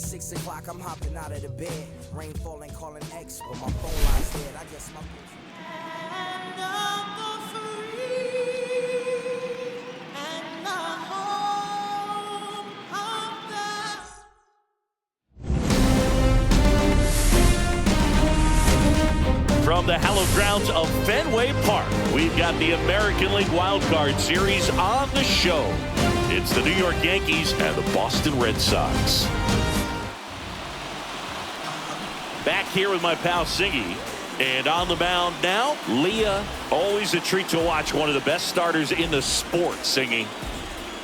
6 o'clock, I'm hopping out of the bed. Rain falling, calling X, but my phone line's dead. I guess my... From the hallowed grounds of Fenway Park, we've got the American League Wild Card Series on the show. It's the New York Yankees and the Boston Red Sox. Back here with my pal Singy. And on the mound now, Leah. Always a treat to watch. One of the best starters in the sport, Singy.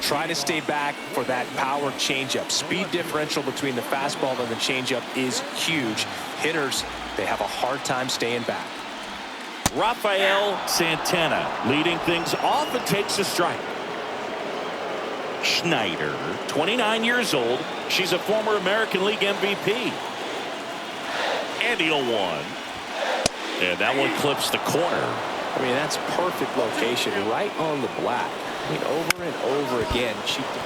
Try to stay back for that power changeup. Speed differential between the fastball and the changeup is huge. Hitters, they have a hard time staying back. Rafael Santana leading things off and takes a strike. Schneider, 29 years old. She's a former American League MVP. And the 0-1. And that one clips the corner. I mean, that's perfect location, right on the black. I mean, over and over again.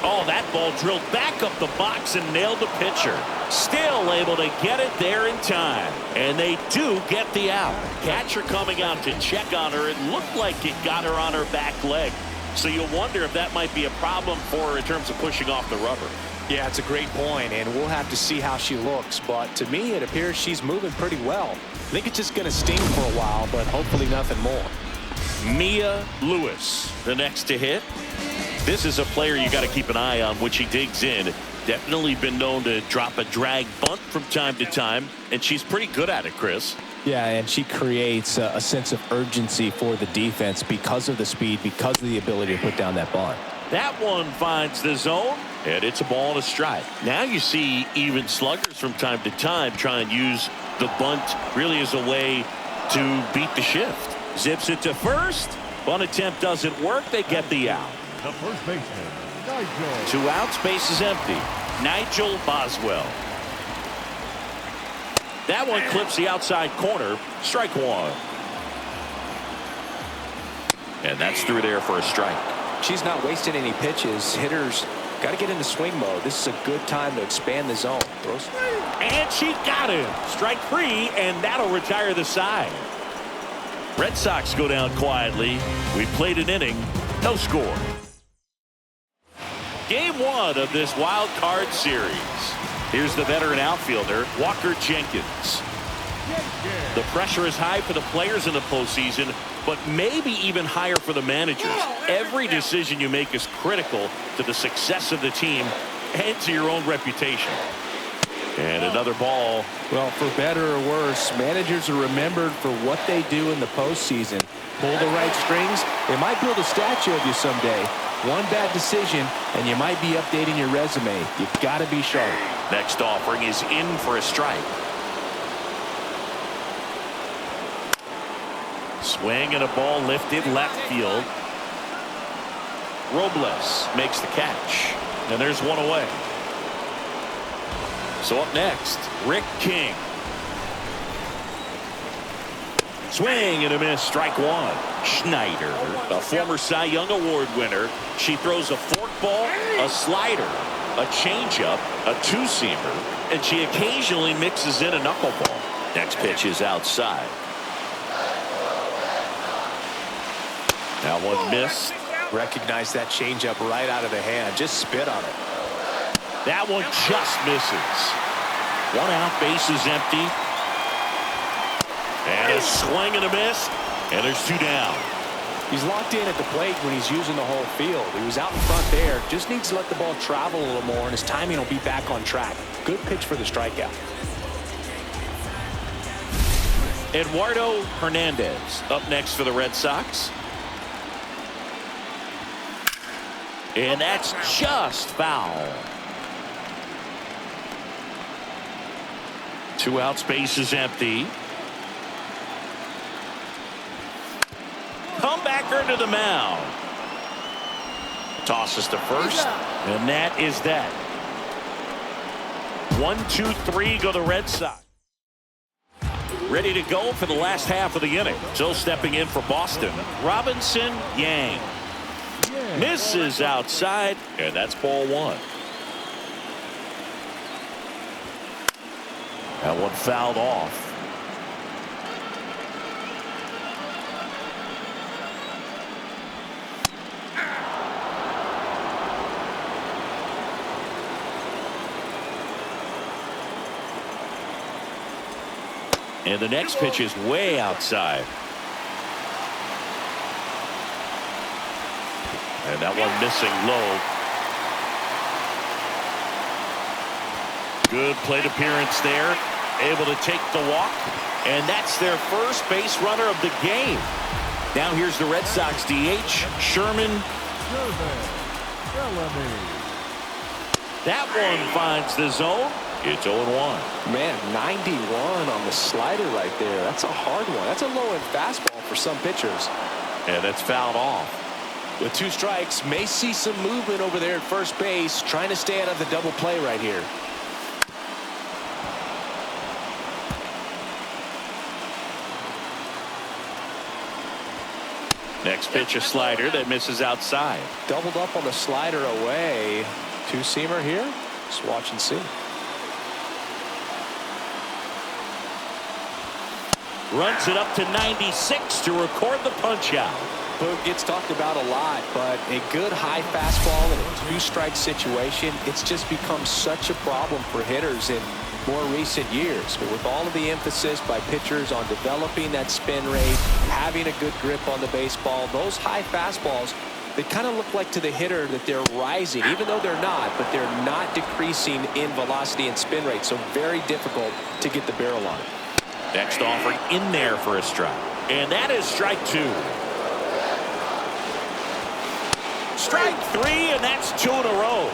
Oh, that ball drilled back up the box and nailed the pitcher. Still able to get it there in time. And they do get the out. Catcher coming out to check on her. It looked like it got her on her back leg. So you wonder if that might be a problem for her in terms of pushing off the rubber. Yeah, it's a great point, and we'll have to see how she looks. But to me, it appears she's moving pretty well. I think it's just going to sting for a while, but hopefully nothing more. Mia Lewis, the next to hit. This is a player you got to keep an eye on when she digs in. Definitely been known to drop a drag bunt from time to time, and she's pretty good at it, Chris. Yeah, and she creates a sense of urgency for the defense because of the speed, because of the ability to put down that bunt. That one finds the zone, and it's a ball and a strike. Now you see even sluggers from time to time try and use the bunt really as a way to beat the shift. Zips it to first. Bunt attempt doesn't work. They get the out. The first baseman, Nigel. 2 outs, base is empty. Nigel Boswell. That one clips the outside corner. Strike 1. And that's through there for a strike. She's not wasting any pitches. Hitters got to get into swing mode. This is a good time to expand the zone. And she got him. Strike 3, and that'll retire the side. Red Sox go down quietly. We played an inning. No score. Game 1 of this wild card series. Here's the veteran outfielder, Walker Jenkins. The pressure is high for the players in the postseason, but maybe even higher for the managers. Every decision you make is critical to the success of the team and to your own reputation. And another ball. Well, for better or worse, managers are remembered for what they do in the postseason. Pull the right strings, they might build a statue of you someday. One bad decision, and you might be updating your resume. You've got to be sharp. Next offering is in for a strike. Swing and a ball lifted left field. Robles makes the catch. And there's one away. So up next, Rick King. Swing and a miss, strike 1. Schneider, a former Cy Young Award winner. She throws a forkball, a slider, a changeup, a two-seamer, and she occasionally mixes in a knuckleball. Next pitch is outside. That one missed. Recognize that changeup right out of the hand. Just spit on it. That one just misses. 1 out, base is empty. And a swing and a miss. And there's 2 down. He's locked in at the plate when he's using the whole field. He was out in front there. Just needs to let the ball travel a little more, and his timing will be back on track. Good pitch for the strikeout. Eduardo Hernandez up next for the Red Sox. And that's just foul. 2 outs, base is empty. Comebacker to the mound. Tosses to first, and that is that. 1, 2, 3 go the Red Sox. Ready to go for the last half of the inning. So stepping in for Boston, Robinson Yang. Misses outside, and that's ball 1. That one fouled off. And the next pitch is way outside. And that one missing low. Good plate appearance there. Able to take the walk. And that's their first base runner of the game. Now here's the Red Sox DH, Sherman. That one finds the zone. It's 0-1. Man, 91 on the slider right there. That's a hard one. That's a low-end fastball for some pitchers. And that's fouled off. With 2 strikes, may see some movement over there at first base, trying to stay out of the double play right here. Next pitch, a slider that misses outside. Doubled up on the slider away. 2-seamer here. Let's watch and see. Runs it up to 96 to record the punch out. Boog gets talked about a lot, but a good high fastball in a 2-strike situation, it's just become such a problem for hitters in more recent years. But with all of the emphasis by pitchers on developing that spin rate, having a good grip on the baseball, those high fastballs, they kind of look like to the hitter that they're rising, even though they're not, but they're not decreasing in velocity and spin rate. So very difficult to get the barrel on. Next offering in there for a strike. And that is strike 2. Strike 3, and that's 2 in a row.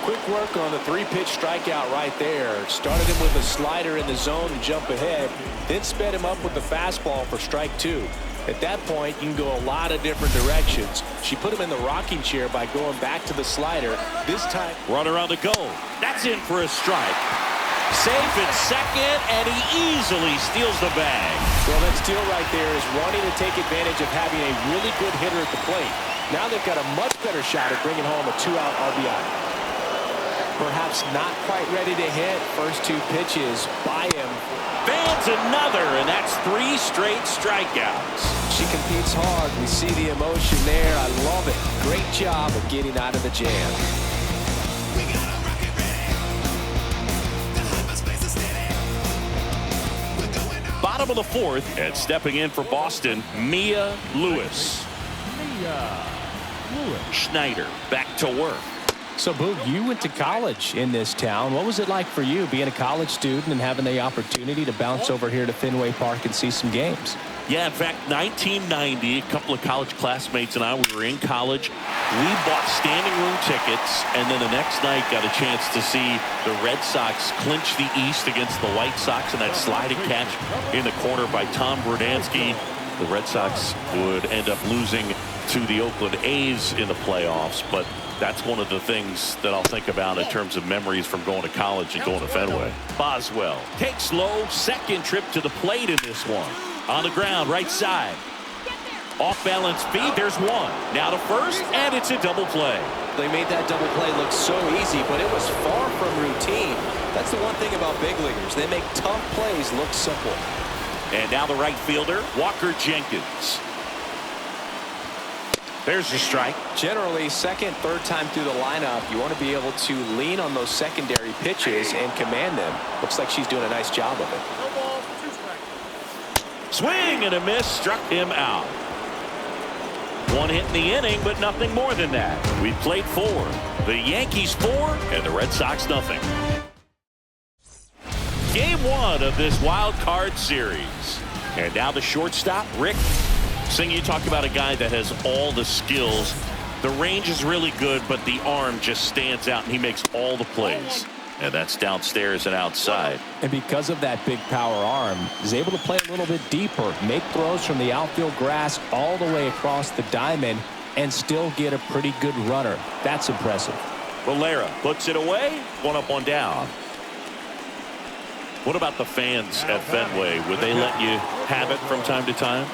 Quick work on the 3-pitch strikeout right there. Started him with a slider in the zone to jump ahead, then sped him up with the fastball for strike 2. At that point, you can go a lot of different directions. She put him in the rocking chair by going back to the slider. This time, runner on the go. That's in for a strike. Safe at second, and he easily steals the bag. Well, that steal right there is wanting to take advantage of having a really good hitter at the plate. Now they've got a much better shot at bringing home a 2-out RBI. Perhaps not quite ready to hit. First 2 pitches by him. Fans another, and that's 3 straight strikeouts. She competes hard. We see the emotion there. I love it. Great job of getting out of the jam. Bottom of the 4th, and stepping in for Boston, Mia Lewis. Schneider back to work. So, Boog, you went to college in this town. What was it like for you being a college student and having the opportunity to bounce over here to Fenway Park and see some games? Yeah, in fact, 1990, a couple of college classmates and I, we were in college. We bought standing room tickets, and then the next night got a chance to see the Red Sox clinch the East against the White Sox, and that sliding catch in the corner by Tom Verdansky. The Red Sox would end up losing to the Oakland A's in the playoffs, but that's one of the things that I'll think about in terms of memories from going to college and going to Fenway. Boswell takes low, second trip to the plate in this one. On the ground, right side. Off balance feed, there's one. Now to first, and it's a double play. They made that double play look so easy, but it was far from routine. That's the one thing about big leaguers. They make tough plays look simple. And now the right fielder, Walker Jenkins. There's a strike. Generally, second, third time through the lineup, you want to be able to lean on those secondary pitches and command them. Looks like she's doing a nice job of it. Swing and a miss, struck him out. One hit in the inning, but nothing more than that. We played 4. The Yankees 4 and the Red Sox nothing. Game 1 of this wild card series. And now the shortstop, Rick. Singh, you talk about a guy that has all the skills. The range is really good, but the arm just stands out, and he makes all the plays. And that's downstairs and outside. And because of that big power arm, he's able to play a little bit deeper, make throws from the outfield grass all the way across the diamond, and still get a pretty good runner. That's impressive. Valera puts it away, 1 up, 1 down. What about the fans at Fenway? Would they let you have it from time to time?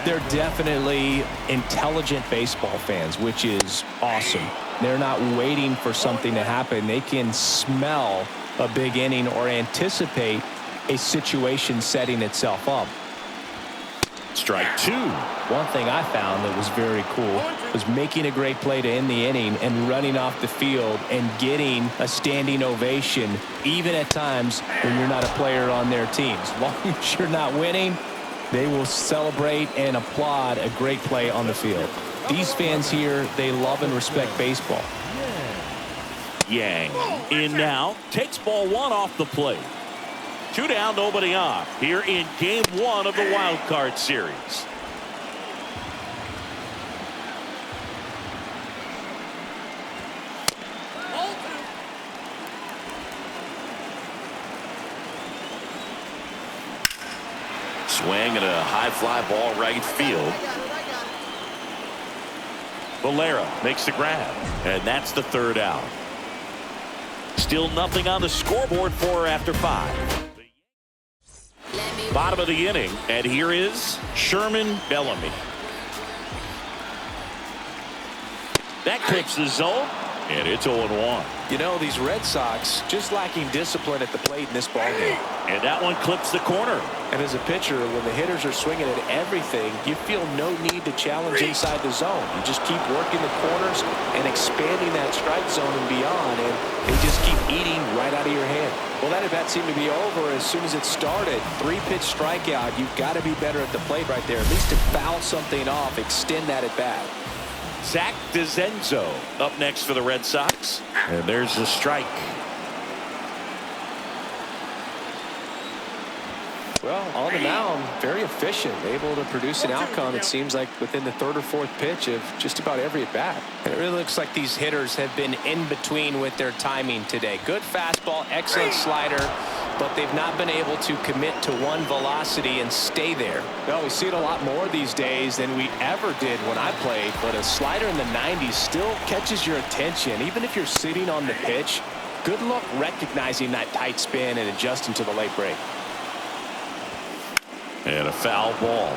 They're definitely intelligent baseball fans, which is awesome. They're not waiting for something to happen. They can smell a big inning or anticipate a situation setting itself up. Strike two. One thing I found that was very cool was making a great play to end the inning and running off the field and getting a standing ovation, even at times when you're not a player on their teams. As long as you're not winning, they will celebrate and applaud a great play on the field. These fans here, they love and respect baseball. Yang in now, takes ball one off the plate. 2 down, nobody on here in game 1 of the wild card series. Swing and a high fly ball right field. Valera makes the grab, and that's the 3rd out. Still nothing on the scoreboard for her after 5. Bottom of the inning, and here is Sherman Bellamy. That clips the zone, and it's 0-1. You know, these Red Sox just lacking discipline at the plate in this ballgame. And that one clips the corner. And as a pitcher, when the hitters are swinging at everything, you feel no need to challenge inside the zone. You just keep working the corners and expanding that strike zone and beyond, and they just keep eating right out of your hand. Well, that at-bat seemed to be over as soon as it started. 3-pitch strikeout. You've got to be better at the plate right there, at least to foul something off, extend that at-bat. Zach DeZenzo up next for the Red Sox. And there's the strike. Well, on the mound, very efficient, able to produce an outcome, it seems like, within the 3rd or 4th pitch of just about every at-bat. And it really looks like these hitters have been in between with their timing today. Good fastball, excellent slider, but they've not been able to commit to one velocity and stay there. Well, we see it a lot more these days than we ever did when I played, but a slider in the 90s still catches your attention. Even if you're sitting on the pitch, good luck recognizing that tight spin and adjusting to the late break. And a foul ball.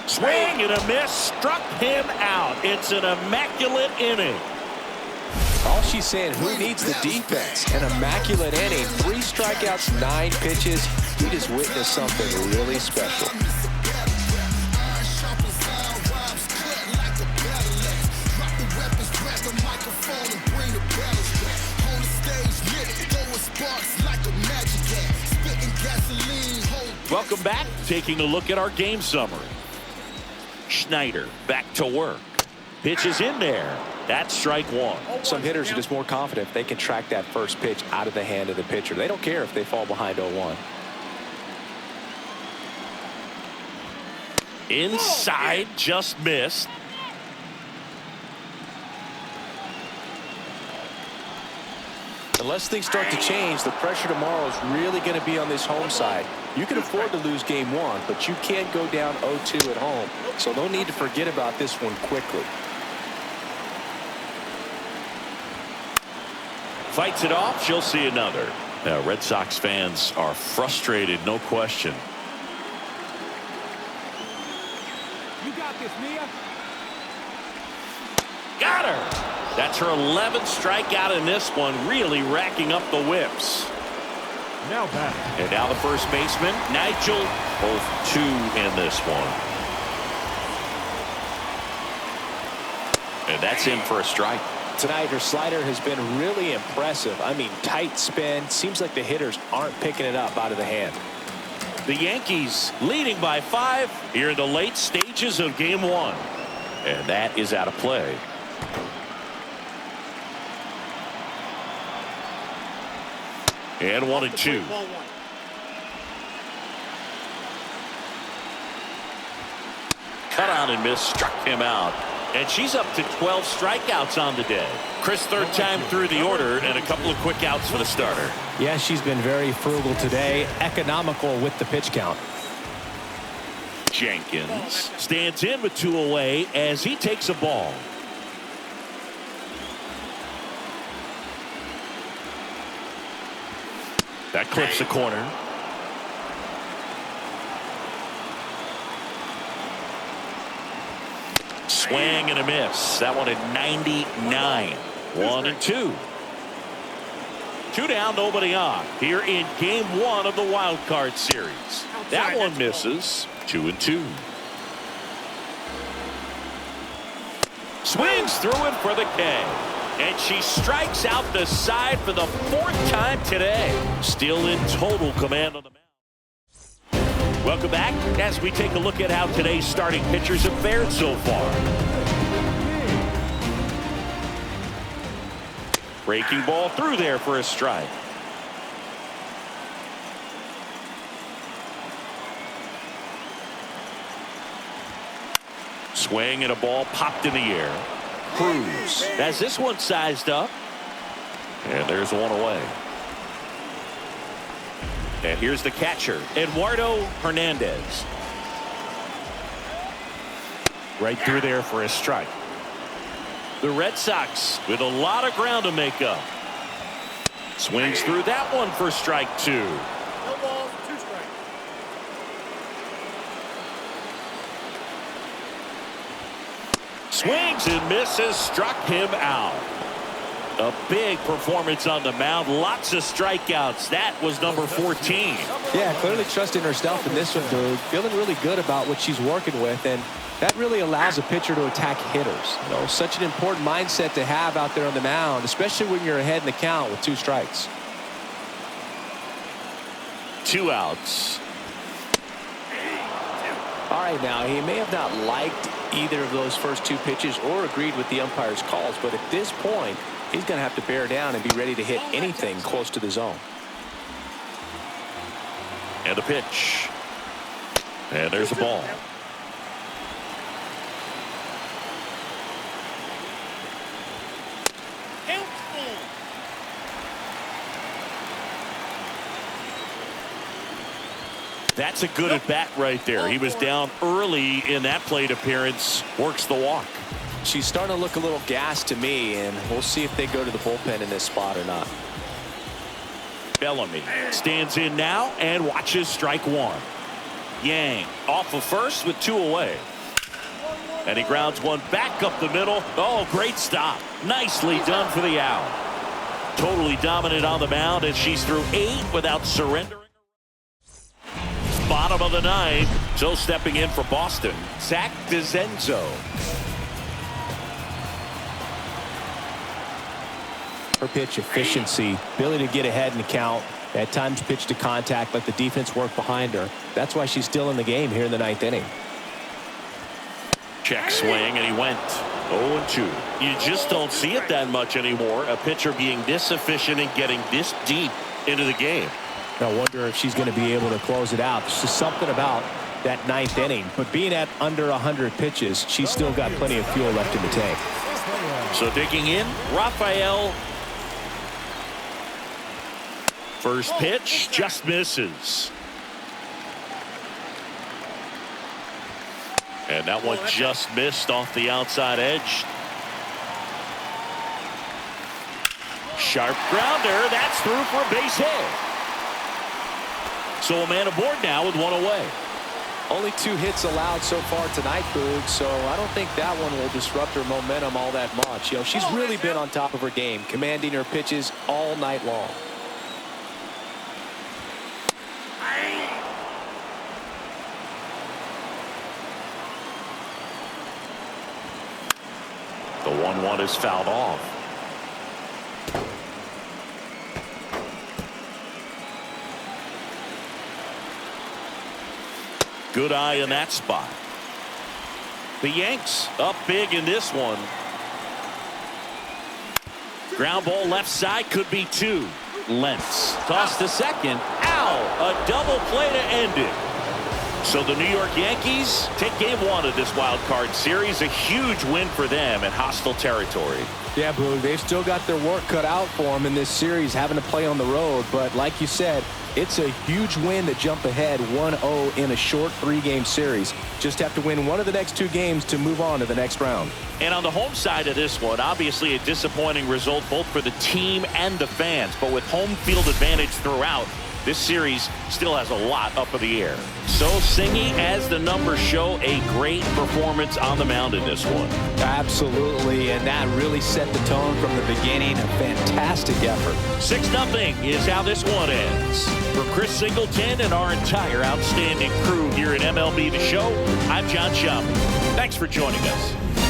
Swing and a miss, struck him out. It's an immaculate inning. All she's saying, who needs the defense? An immaculate inning, 3 strikeouts, 9 pitches. We just witnessed something really special. Welcome back. Taking a look at our game summary. Schneider back to work. Pitch is in there. That's strike 1. Some hitters are just more confident if they can track that first pitch out of the hand of the pitcher. They don't care if they fall behind 0-1. Inside, just missed. Unless things start to change, the pressure tomorrow is really going to be on this home side. You can afford to lose game 1, but you can't go down 0-2 at home. So no need to forget about this one quickly. Fights it off. She'll see another. Now, Red Sox fans are frustrated, no question. You got this, Mia. Got her. That's her 11th strikeout in this one, really racking up the whips. Now back. And now the first baseman, Nigel, both 2 in this one. And that's in for a strike. Tonight, her slider has been really impressive. I mean, tight spin. Seems like the hitters aren't picking it up out of the hand. The Yankees leading by 5 here in the late stages of game 1. And that is out of play. And 1-2. Cut on and miss, struck him out. And she's up to 12 strikeouts on the day. Chris, 3rd time through the order, and a couple of quick outs for the starter. Yeah, she's been very frugal today, economical with the pitch count. Jenkins stands in with 2 away as he takes a ball. That clips the corner. Swing and a miss. That one at 99. 1-2. 2 down, nobody on. Here in game 1 of the wild card series. That one misses. 2-2. Swings through it for the K. And she strikes out the side for the 4th time today. Still in total command on the mound. Welcome back as we take a look at how today's starting pitchers have fared so far. Breaking ball through there for a strike. Swing and a ball popped in the air. Cruz has this one sized up. And there's one away. And here's the catcher, Eduardo Hernandez. Right through there for a strike. The Red Sox with a lot of ground to make up. Swings through that one for strike 2. No balls, 2 strikes. Swings and misses, struck him out. A big performance on the mound. Lots of strikeouts. That was number 14. Yeah, clearly trusting herself in this one, dude. Feeling really good about what she's working with, and that really allows a pitcher to attack hitters. You know, such an important mindset to have out there on the mound, especially when you're ahead in the count with 2 strikes. 2 outs. All right, now, he may have not liked either of those first 2 pitches or agreed with the umpire's calls, but at this point, he's going to have to bear down and be ready to hit anything close to the zone. And a pitch. And there's a ball. That's a good at bat right there. He was down early in that plate appearance. Works the walk. She's starting to look a little gassed to me, and we'll see if they go to the bullpen in this spot or not. Bellamy stands in now and watches strike 1. Yang off of first with 2 away. And he grounds one back up the middle. Oh, great stop. Nicely done for the out. Totally dominant on the mound as she's through 8 without surrendering. Bottom of the 9th. So stepping in for Boston, Zach DeZenzo. Her pitch efficiency, ability to get ahead in the count, at times pitch to contact, let the defense work behind her. That's why she's still in the game here in the 9th inning. Check swing, and he went 0-2. You just don't see it that much anymore. A pitcher being this efficient and getting this deep into the game. I wonder if she's going to be able to close it out. There's just something about that 9th inning. But being at under 100 pitches, she's still got plenty of fuel left in the tank. So digging in, Rafael. First pitch just misses. And that one just missed off the outside edge. Sharp grounder. That's through for a base hit. So a man aboard now with 1 away. Only 2 hits allowed so far tonight, Boog, so I don't think that one will disrupt her momentum all that much. You know, she's really been on top of her game, commanding her pitches all night long. The 1-1 is fouled off. Good eye in that spot. The Yanks up big in this one. Ground ball left side, could be 2. Lentz toss to second. Ow! A double play to end it. So the New York Yankees take game 1 of this wild card series. A huge win for them in hostile territory. Yeah, Boog, they've still got their work cut out for them in this series, having to play on the road. But like you said, it's a huge win to jump ahead 1-0 in a short 3-game series. Just have to win one of the next 2 games to move on to the next round. And on the home side of this one, obviously a disappointing result both for the team and the fans. But with home field advantage throughout, This series still has a lot up in the air. So Singy, as the numbers show, a great performance on the mound in this one. Absolutely, and that really set the tone from the beginning. A fantastic effort. 6-0 is how this one ends. For Chris Singleton and our entire outstanding crew here at MLB The Show, I'm John Schaub. Thanks for joining us.